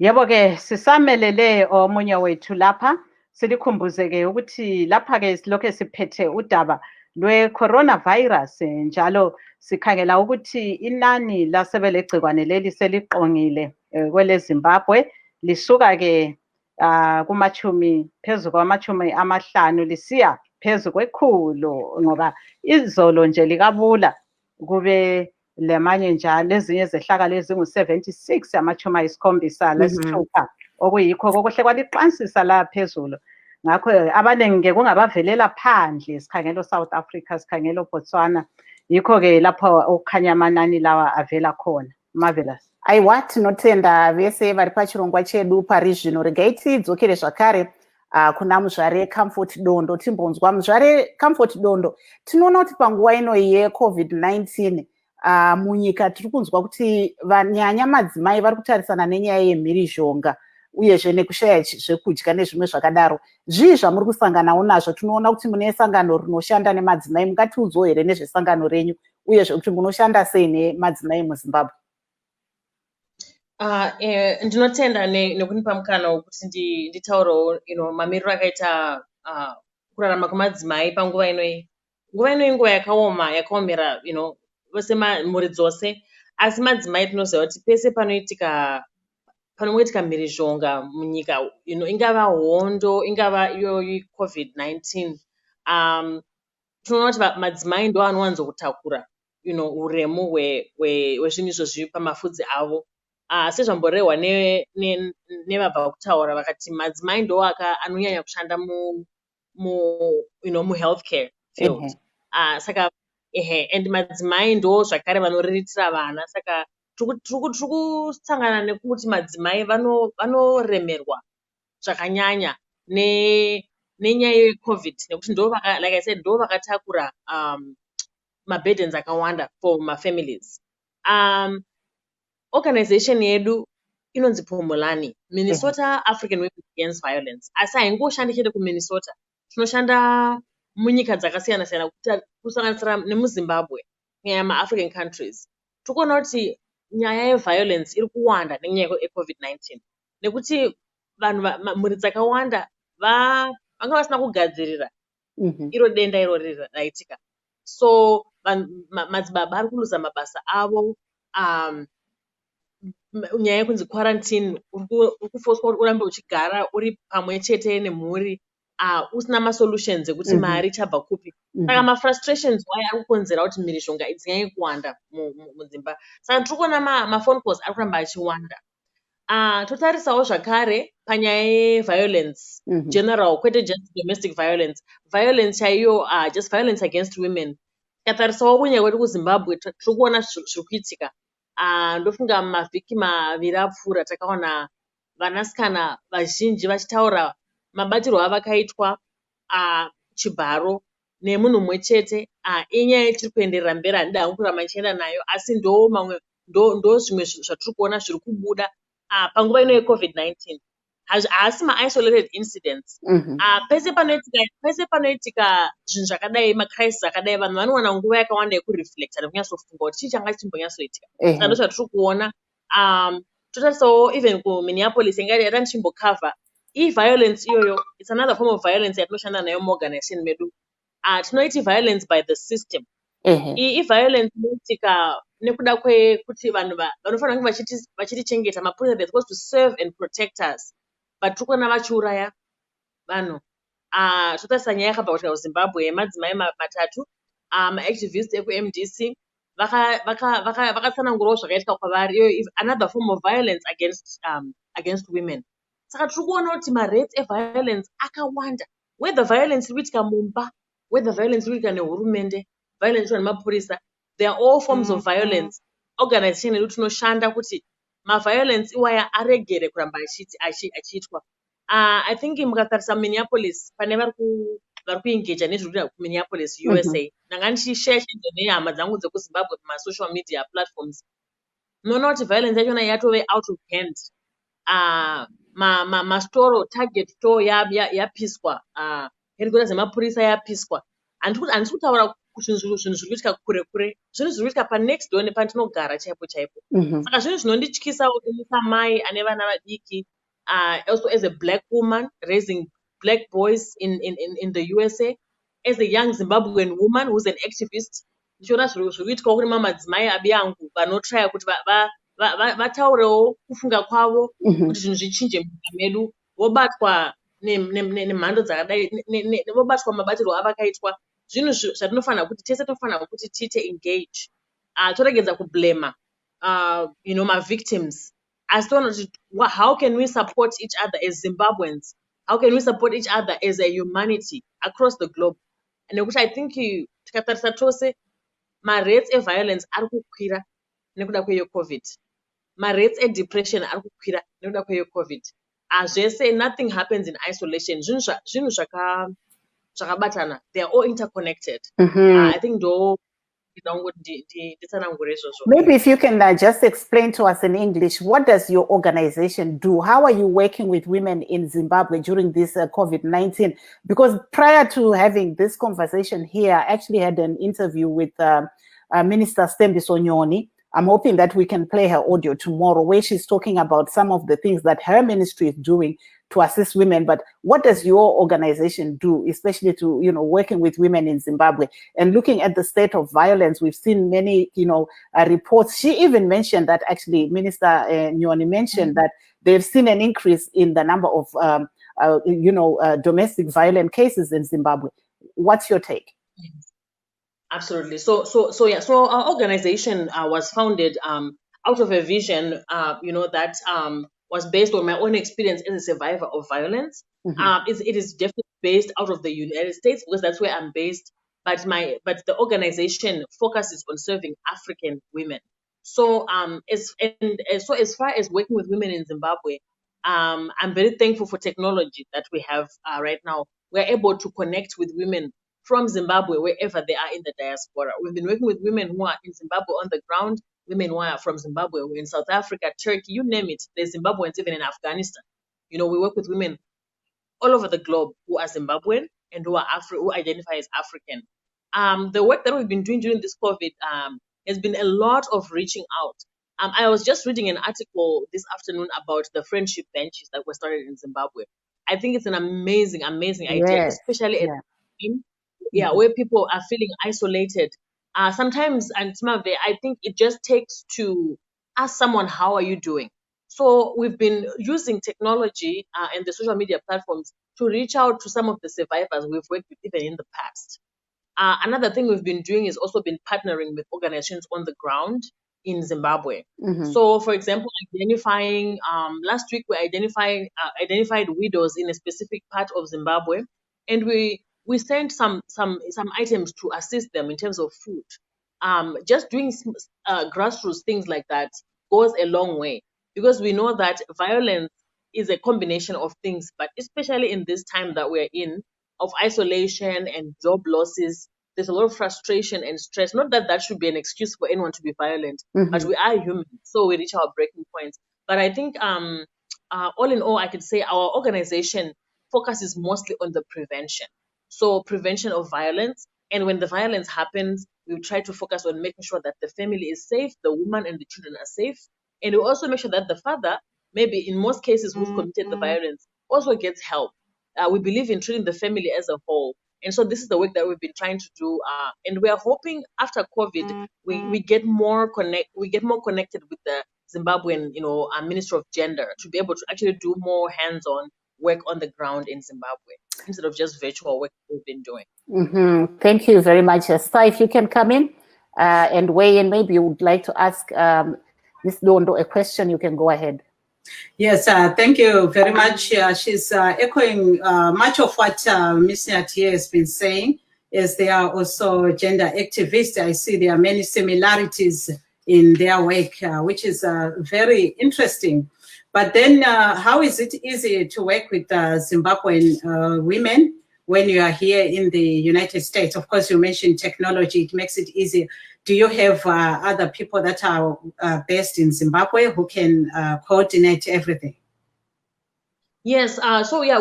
Yebo-ke sisamelele omunye wethu lapha silikhumbuze-ke ukuthi lapha-ke silokhu siphethe udaba lwe-coronavirus njalo sikhangela ukuthi inani lasebelegcikwane leli seliqongile kwele Zimbabwe lisuka-ke phezu kwamachumi amahlanu lisiya phezu kwekhulu ngoba izolo nje likabula kube lemanye njalo ezinye zehlakalo ezingu-76 amachumi ayisikhombisa lesithupha okuyikho kokuhle kwaliqansisa la phezulu. Ngakho abaningi-ke kungabavelela phandle, sikhangela South Africa, sikhangela Botswana, yikho-ke lapho okukhanya amanani lawa avela khona. Marvelous. Aiwa, tinotenda vese vari pachirongwa chedu parizvino. Regai tidzokere zvakare kuna muzvare Comfort Dondo timbonzwa. Muzvare Comfort Dondo, tinoona kuti panguva ino ye-COVID-19 munyika tiri kunzwa kuti vanyanya madzimai vari kutarisana nenyaya yemhirizhonga uyezve nekushaya zvekudya nezvimwe zvakadaro. Zvii zvamuri kusanganawo nazvo? Tinoona kuti mune sangano rinoshanda nemadzimai. Mungatiudzawo here nezvesangano renyu uyezve kuti munoshanda sei nemadzimai muZimbabwe? Ndinotenda nekunipa mukana wekuti nditaurawo mamiriro akaita kurarama kwemadzimai panguva inoyi. Nguva inoyi nguva yakaomera vose mhuri dzose, asi madzimai tinoziva kuti pese panomboitika mhirizhonga munyika, ingava hondo, ingava iyoyi COVID-19, tinoona kuti madzimai ndo anowanzo kutakura uremu hwezvinhu izvozvi pamafudzi avo. Sezvamborehwa nevabva kutaura vakati madzimai ndo anonyanya kushanda muhealthcare field. Saka and madzimai ndo zvakare vanoriritira vana. Saka tiri kusangana nekuti madzimai vanoremerwa zvakanyanya nenyaya yeCovid nekuti like I said ndo vakatakura maburdens akawanda for mafamilies. Organization yedu inonzi Pomolani, Minnesota African Women Against Violence. Asi haingoshandi chete kuMinnesota, tinoshanda munyika dzakasiyana siyana kusanganisira nemuZimbabwe, nyaya yemaAfrican countries. Tikuona kuti nyaya yeviolence iri kuwanda nenyaya yeCovid-19 nekuti vanhu mhuri dzakawanda vanga vasina kugadzirira iro denda irori raitika. So madzibaba ari kuluza mabasa avo, nyaya yekunzi quarantine, uri kufoswa kuti urambe uchigara uri pamwe chete nemhuri usina masolutions ekuti mari chabva kupi. Saka mafrustrations waya ari kukonzera kuti mhirizhonga idzinyanye kuwanda mudzimba. Saka tiri kuona mafone calls ari kuramba achiwanda. Totarisawo zvakare panyaya yeviolence general, kwete just domestic violence, violence chaiyo, just violence against women. Tikatarisawo kunyanya kwedu kuZimbabwe tiri kuona zviri kuitika. Ndofunga mavhiki maviri apfuura takaona vanasikana vazhinji vachitaura mabatirwo avakaitwa chibharo nemunhu mumwe chete. Inyaya yetiri kuenderera mberi, handida hangu kuramba ichienda nayo, asi ndo zvimwe zvatiri kuona zviri kubuda panguva ino yeCovid-19. Haasi maisolated incidents. Pese panoitika zvinhu zvakadai, macrisis akadai, vanhu vanowana nguva yakawanda yekureflecta nekunyatsofunga kuti chii changa chichimbonyatsoitika. Saka ndo zvatiri kuona. Totarisawo even kuMinneapolis ingati yata ndichimbokavha violence iyoyo, it's another form of violence yatinoshanda nayo muorganization medu. Tinoiti violence by the system. I-violence inoitika nekuda kwekuti vanhu vanofanira kunge vachitichengeta, mapurisa, they're supposed to serve and protect us, but tiri kuona vachiuraya vanhu. Totarisa nyaya yakabva kutika kuzimbabwe yemadzimai matatu maactivist ekumdc vakatsanangurawo zvakaitika kwavari, iyo another form of violence against women. Saka tiri kuona kuti marates eviolence akawanda, whether violence iri kuitika mumba, whether violence iri kuitika nehurumende, violence iri nemapurisa, they are all forms of violence. Organization yedu tinoshanda kuti maviolence iwaya aregere kuramba achiitwa. I think mukatarisa Minneapolis, pane vari kuengage nezviri kuitika kuMinneapolis, USA. Ndanga ndichishare chenje nehama dzangu dzekuzimbabwe social media platforms. Munoona kuti violence yachona yatove out of hand. Mastoro, Target store yapiswa, headquarters dzemapurisa yapiswa. Handisi kutaura kuti zvinhu zviri kuitika kure kure, zvinhu zviri kuitika panext door nepatinogara chaipo chaipo. Saka zvinhu zvinondityisa mai ane vana vadiki, also as a black woman raising black boys in the USA, as a young Zimbabwean woman who's an activist, ndichiona zviri kuitikawo kune madzimai abi angu vanotraya kuti vataurewo kufunga kwavo kuti zvinhu zvichinje munyika medu, vobatwa nemhando dzakadai, vobatwa mabatirwo avakaitwa. Zvinhu zvatinofanira kuti tese tofanira kuti tiite engage, toregedza kublema ma-victims. As how can we support each other as Zimbabweans? How can we support each other as a humanity across the globe? And which I think tikatarisa tose ma-rates eviolence ari kukwira nekuda kweyo-COVID. Ma-rates edepression ari kukwira nekuda kweyo-COVID. Zvese, nothing happens in isolation. Zvinhu zvakabatana. They are all interconnected. I think maybe if you can just explain to us in English, what does your organization do? How are you working with women in Zimbabwe during this COVID-19? Because prior to having this conversation here, I actually had an interview with Minister Stembiso Nyoni. I'm hoping that we can play her audio tomorrow, where she's talking about some of the things that her ministry is doing to assist women. But what does your organization do, especially to, working with women in Zimbabwe and looking at the state of violence? We've seen many, reports. She even mentioned that, actually, Minister Nyoni mentioned that they've seen an increase in the number of, domestic violent cases in Zimbabwe. What's your take? Absolutely. So our organization was founded out of a vision, that was based on my own experience as a survivor of violence. It is definitely based out of the United States, because that's where I'm based. But the organization focuses on serving African women. So as far as working with women in Zimbabwe, I'm very thankful for technology that we have right now. We're able to connect with women from Zimbabwe, wherever they are in the diaspora. We've been working with women who are in Zimbabwe on the ground, women who are from Zimbabwe, we're in South Africa, Turkey, you name it. There's Zimbabweans even in Afghanistan. We work with women all over the globe who are Zimbabwean and who identify as African. The work that we've been doing during this COVID has been a lot of reaching out. I was just reading an article this afternoon about the friendship benches that were started in Zimbabwe. I think it's an amazing idea, especially at where people are feeling isolated. Sometimes, and I think it just takes to ask someone, how are you doing? So we've been using technology and the social media platforms to reach out to some of the survivors we've worked with even in the past. Another thing we've been doing is also been partnering with organizations on the ground in Zimbabwe. So, for example, identifying, last week we identified widows in a specific part of Zimbabwe, and we sent some items to assist them in terms of food. Just doing grassroots things like that goes a long way, because we know that violence is a combination of things, but especially in this time that we're in, of isolation and job losses, there's a lot of frustration and stress. Not that should be an excuse for anyone to be violent, but we are human, so we reach our breaking points. But I think all in all, I could say our organization focuses mostly on the prevention. So prevention of violence. And when the violence happens, we try to focus on making sure that the family is safe, the woman and the children are safe. And we also make sure that the father, maybe in most cases who've committed the violence, also gets help. We believe in treating the family as a whole. And so this is the work that we've been trying to do. And we are hoping after COVID, we get more connected with the Zimbabwean, Minister of Gender to be able to actually do more hands-on work on the ground in Zimbabwe instead of just virtual work we've been doing. Mm-hmm. Thank you very much. Star, if you can come in and weigh in, maybe you would like to ask Ms. Dondo a question, you can go ahead. Yes, thank you very much. She's echoing much of what Ms. Nyatie has been saying, as they are also gender activists. I see there are many similarities in their work, which is very interesting. But then how is it easy to work with Zimbabwean women when you are here in the United States? Of course, you mentioned technology, it makes it easier. Do you have other people that are based in Zimbabwe who can coordinate everything? Yes,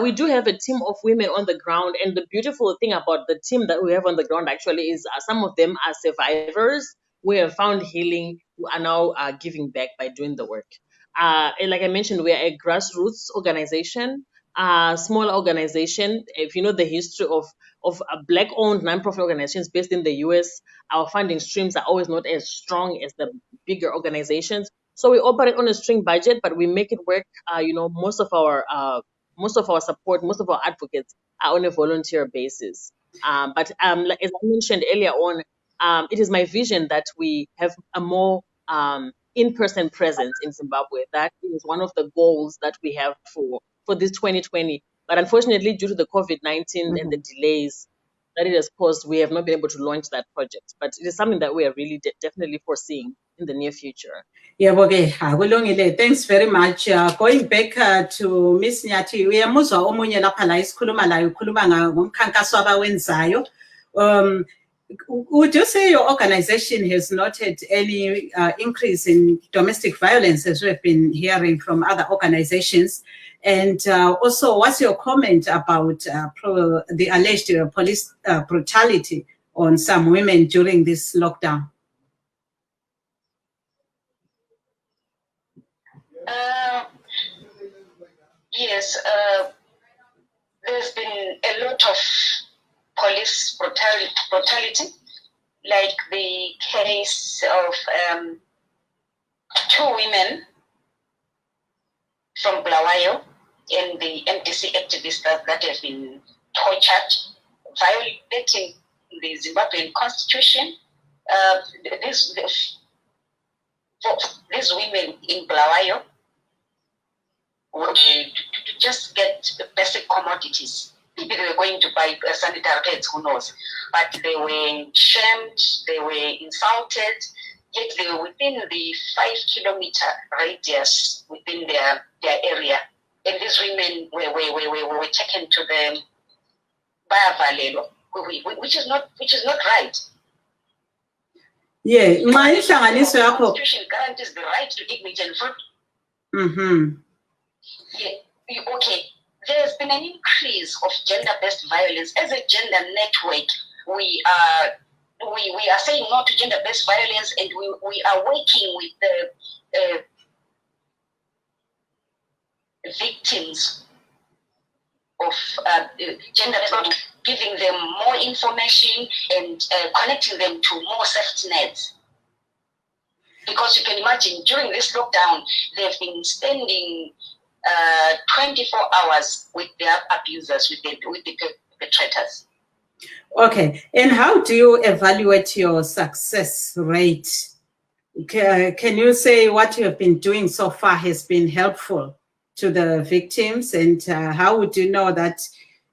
we do have a team of women on the ground, and the beautiful thing about the team that we have on the ground actually is some of them are survivors who have found healing, who are now giving back by doing the work. And like I mentioned, we are a grassroots organization, small organization. If you know the history of Black-owned nonprofit organizations based in the US, our funding streams are always not as strong as the bigger organizations. So we operate on a string budget, but we make it work. Most of our support, most of our advocates are on a volunteer basis. But like, as I mentioned earlier on, it is my vision that we have a more in-person presence in Zimbabwe. That is one of the goals that we have for this 2020. But unfortunately, due to the COVID-19 and the delays that it has caused, we have not been able to launch that project. But it is something that we are really definitely foreseeing in the near future. Yeah, okay. Thanks very much. Going back to Miss Nyathi, uyamuzwa omunye lapha la isikhuluma layo ukhuluma ngomkhankaso abawenzayo. Would you say your organization has noted any increase in domestic violence, as we have been hearing from other organizations? And also, what's your comment about the alleged police brutality on some women during this lockdown? Yes, there's been a lot of police brutality, like the case of 2 women from Bulawayo and the MDC activists that have been tortured, violating the Zimbabwean constitution. These women in Bulawayo would just get basic commodities. Maybe they were going to buy sanitary pads, who knows? But they were shamed, they were insulted, yet they were within the 5-kilometer radius within their area. And these women were taken to the Bayavalelo, which is not right. Yeah, the Constitution guarantees the right to dignity and food. Mm-hmm. Yeah, okay. There's been an increase of gender-based violence. As a gender network, we are saying no to gender-based violence, and we are working with the victims of gender-based, giving them more information and connecting them to more safety nets. Because you can imagine, during this lockdown, they've been spending 24 hours with their abusers, with the perpetrators. Okay, and how do you evaluate your success rate? Can you say what you have been doing so far has been helpful to the victims, and how would you know that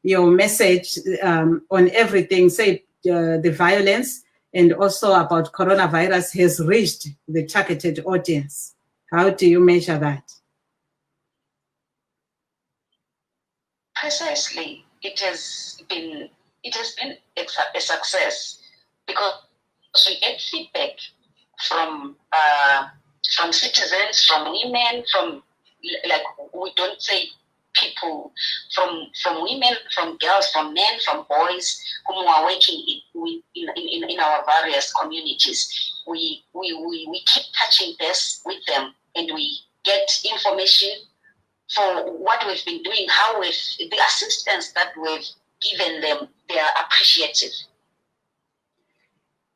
your message on everything, say the violence and also about coronavirus, has reached the targeted audience? How do you measure that? Precisely, it has been a success, because we get feedback from citizens, from women, from, like, we don't say people, from women, from girls, from men, from boys whom are working in our various communities. We keep touching base with them, and we get information for what we've been doing, how we've, the assistance that we've given them, they are appreciative.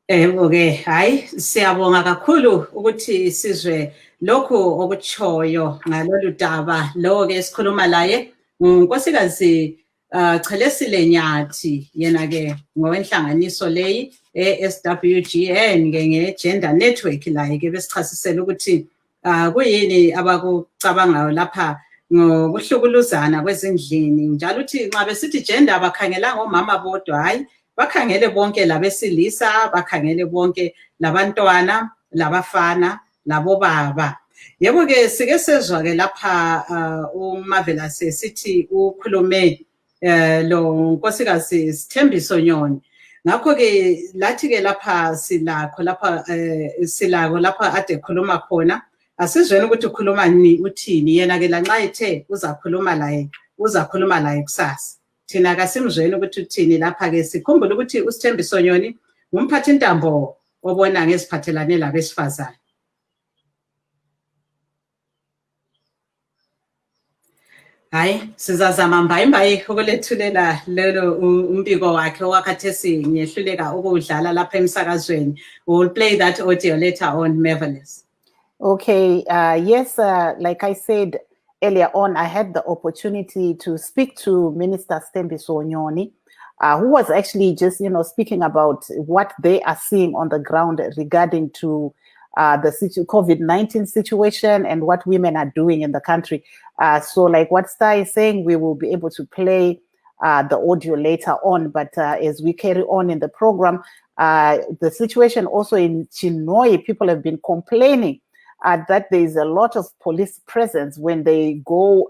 Okay, hayi siyabonga kakhulu ukuthi sizwe lokhu okutshoyo ngalolu daba lo ke sikhuluma laye unkosikazi Chelesile Nyathi yena ke ngowenhlanganiso leyi SWGN ke nge-Gender Network laye ke besichasisela ukuthi kuyini abakucabangayo lapha ngokuhlukuluzana kwezindlini njalo uthi nxa besithi gender bakhangelanga omama bodwa hayi bakhangele bonke labesilisa bakhangele bonke labantwana labafana labobaba. Yebo ke sike sezwa ke lapha uMarvelous sithi ukhulume lo nkosikazi Sithembiso Nyoni. Ngakho ke lathi ke lapha silakho lapha ade khuluma khona asizweni ukuthi ukhuluma uthini yena ke lanxa ethe uzakhuluma laye kusasa. Thina kasimzweni ukuthi uthini lapha ke sikhumbula ukuthi uSithembiso Nyoni umphathi intambo obona ngeziphathelane labesifazane. Hayi sizazama mbayimbayi ukulethulela lelo umbiko wakhe wakhathesi ngiyehluleka ukudlala lapha emsakazweni. We'll play that audio later on, Marvelous. Okay, yes, like I said earlier on, I had the opportunity to speak to Minister Sithembiso Nyoni, who was actually just, speaking about what they are seeing on the ground regarding to the COVID-19 situation and what women are doing in the country. So like what Star is saying, we will be able to play the audio later on, but as we carry on in the program, the situation also in Chinhoyi, people have been complaining that there is a lot of police presence when they go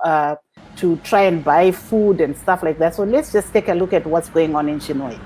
to try and buy food and stuff like that. So let's just take a look at what's going on in Chinhoyi.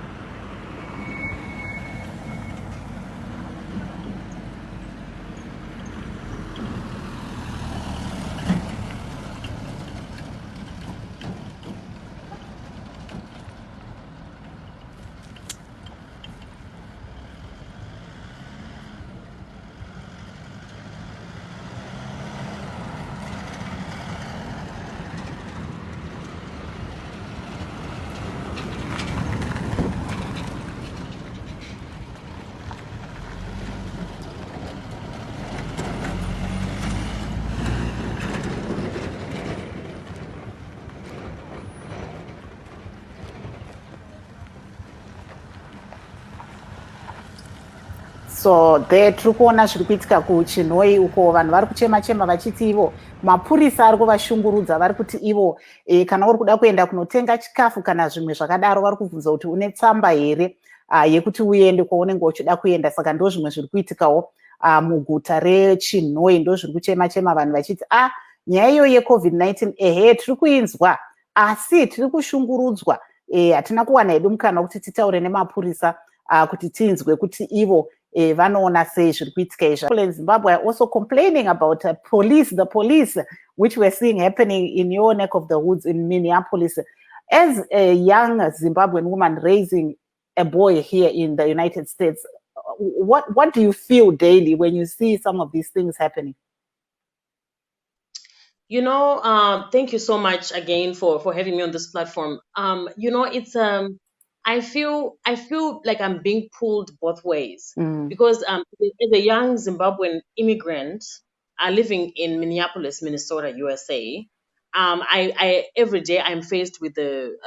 So there tiri kuona zviri kuitika kuChinhoyi uko vanhu vari kuchema vachiti ivo mapurisa ari kuvashungurudza vari kuti ivo kana uri kuda kuenda kunotenga chikafu kana zvimwe zvakadaro vari kubvunza kuti une tsamba here yekuti uende kwaunenge uchida kuenda. Saka ndo zvimwe zviri kuitikawo muguta reChinhoyi, ndo zviri kuchema vanhu vachiti nyaya iyo yeCovid-19 ehe tiri kuinzwa asi tiri kushungurudzwa, hatina kuwana hedu mukana kuti titaure nemapurisa kuti tinzwe kuti ivo vanoona sei zviri kuitika izvo. People in Zimbabwe are also complaining about the police which we're seeing happening in your neck of the woods in Minneapolis. As a young Zimbabwean woman raising a boy here in the United States, what do you feel daily when you see some of these things happening? Thank you so much again for having me on this platform. It's I feel like I'm being pulled both ways because as a young Zimbabwean immigrant living in Minneapolis, Minnesota, USA, I every day I'm faced with the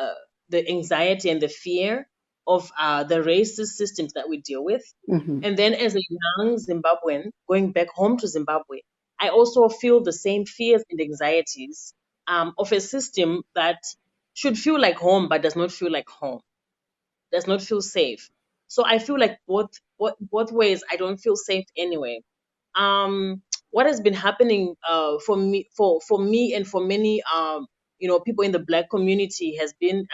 anxiety and the fear of the racist systems that we deal with. And then as a young Zimbabwean going back home to Zimbabwe, I also feel the same fears and anxieties of a system that should feel like home but does not feel like home, does not feel safe. So I feel like both ways I don't feel safe anyway. What has been happening for me and for many people in the Black community has been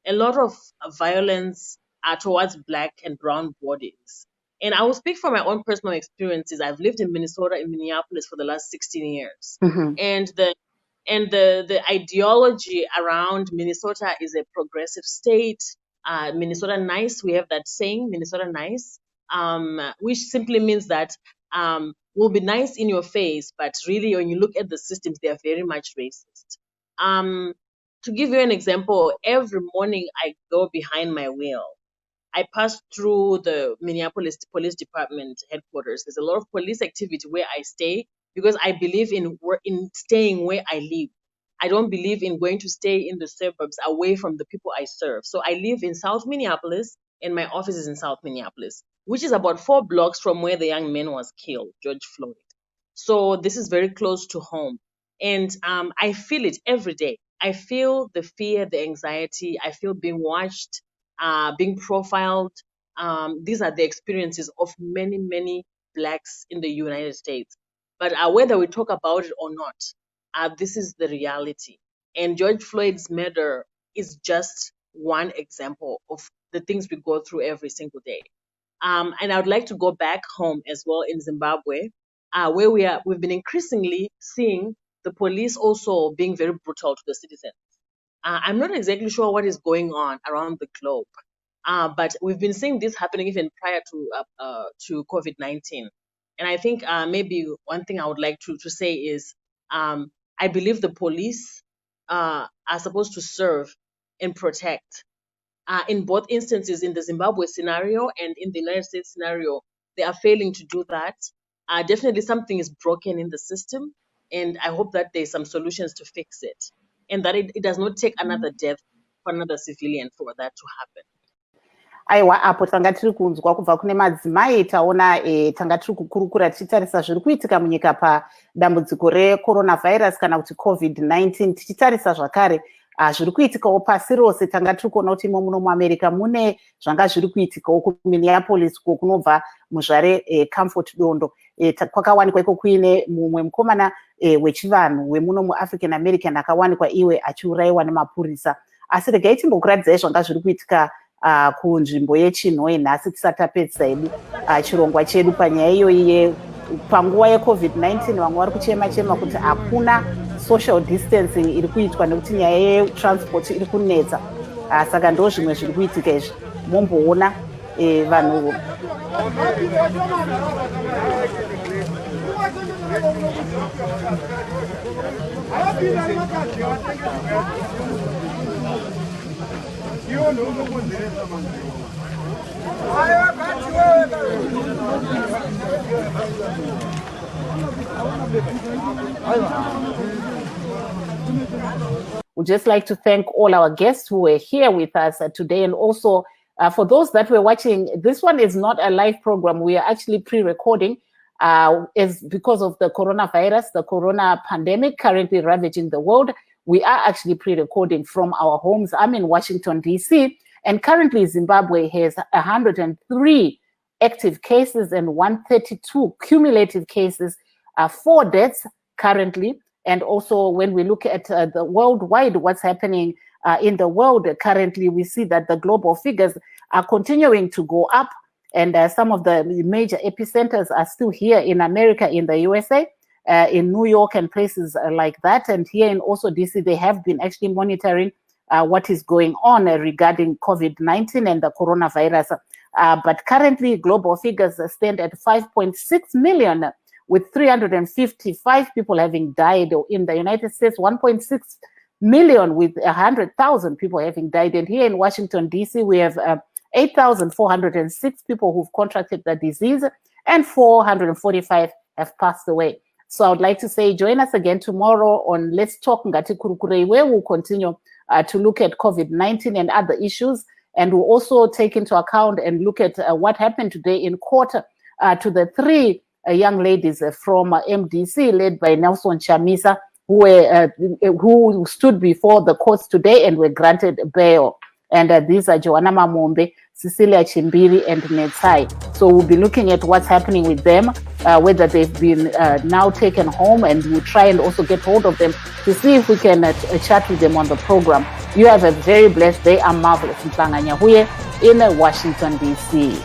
a lot of violence towards Black and brown bodies. And I will speak from my own personal experiences. I've lived in Minnesota, in Minneapolis for the last 16 years. And the ideology around Minnesota is a progressive state. Minnesota nice, we have that saying, Minnesota nice, which simply means that will be nice in your face, but really when you look at the systems, they are very much racist. To give you an example, every morning I go behind my wheel. I pass through the Minneapolis Police Department headquarters. There's a lot of police activity where I stay because I believe in staying where I live. I don't believe in going to stay in the suburbs away from the people I serve. So I live in South Minneapolis and my office is in South Minneapolis, which is about 4 blocks from where the young man was killed, George Floyd. So this is very close to home. And I feel it every day. I feel the fear, the anxiety. I feel being watched, being profiled. These are the experiences of many, many Blacks in the United States. But whether we talk about it or not, this is the reality. And George Floyd's murder is just one example of the things we go through every single day. And I would like to go back home as well in Zimbabwe, where we've been increasingly seeing the police also being very brutal to the citizens. I'm not exactly sure what is going on around the globe, but we've been seeing this happening even prior to COVID-19. And I think maybe one thing I would like to say is I believe the police are supposed to serve and protect. In both instances, in the Zimbabwe scenario and in the United States scenario, they are failing to do that. Definitely something is broken in the system, and I hope that there's some solutions to fix it, and that it does not take another death for another civilian for that to happen. Aiwa, apo tanga tiri kunzwa kubva kune madzimai taona tanga tiri kukurukura tichitarisa zviri kuitika munyika padambudziko recoronavirus kana kuti COVID-19, tichitarisa zvakare zviri kuitikawo pasi rose. Tanga tiri kuona kuti imo muno muAmerica mune zvanga zviri kuitikawo kuMinneapolis uko kunobva muzvare Comfort Dondo. Kwakawanikwa iko kuine mumwe mukomana wechivanhu wemuno muAfrican American akawanikwa iwe achiurayiwa nemapurisa. Asi regai timbokuradzai zvanga zviri kuitika kunzvimbo yeChinhoe nhasi tisati tapedzisa hedu chirongwa chedu panyaya iyoyi panguva yeCovid-19. Vamwe vari kuchema kuti hakuna social distancing iri kuitwa nekuti nyaya yetransport iri kunetsa. Saka ndo zvimwe zviri kuitika izvi. Momboona vanhu We'd just like to thank all our guests who were here with us today, and also for those that were watching. This one is not a live program. We are actually pre-recording because of the coronavirus, the corona pandemic currently ravaging the world. We are actually pre-recording from our homes. I'm in Washington, D.C., and currently Zimbabwe has 103 active cases and 132 cumulative cases, 4 deaths currently. And also when we look at the worldwide, what's happening in the world currently, we see that the global figures are continuing to go up. And some of the major epicenters are still here in America, in the USA, in New York and places like that. And here in also DC, they have been actually monitoring what is going on regarding COVID-19 and the coronavirus. But currently, global figures stand at 5.6 million, with 355 people having died. In the United States, 1.6 million with 100,000 people having died. And here in Washington, D.C., we have 8,406 people who've contracted the disease, and 445 have passed away. So I would like to say, join us again tomorrow on Let's Talk Ngati Kurukurei, where we'll continue to look at COVID-19 and other issues. And we'll also take into account and look at what happened today in court to the 3 young ladies from MDC, led by Nelson Chamisa, who stood before the courts today and were granted bail. And these are Joanna Mamombe, Cecilia Chimbiri, and Netsai. So we'll be looking at what's happening with them, whether they've been now taken home, and we'll try and also get hold of them to see if we can chat with them on the program. You have a very blessed day. I'm Marvelous Mplanganya Huye in Washington, D.C.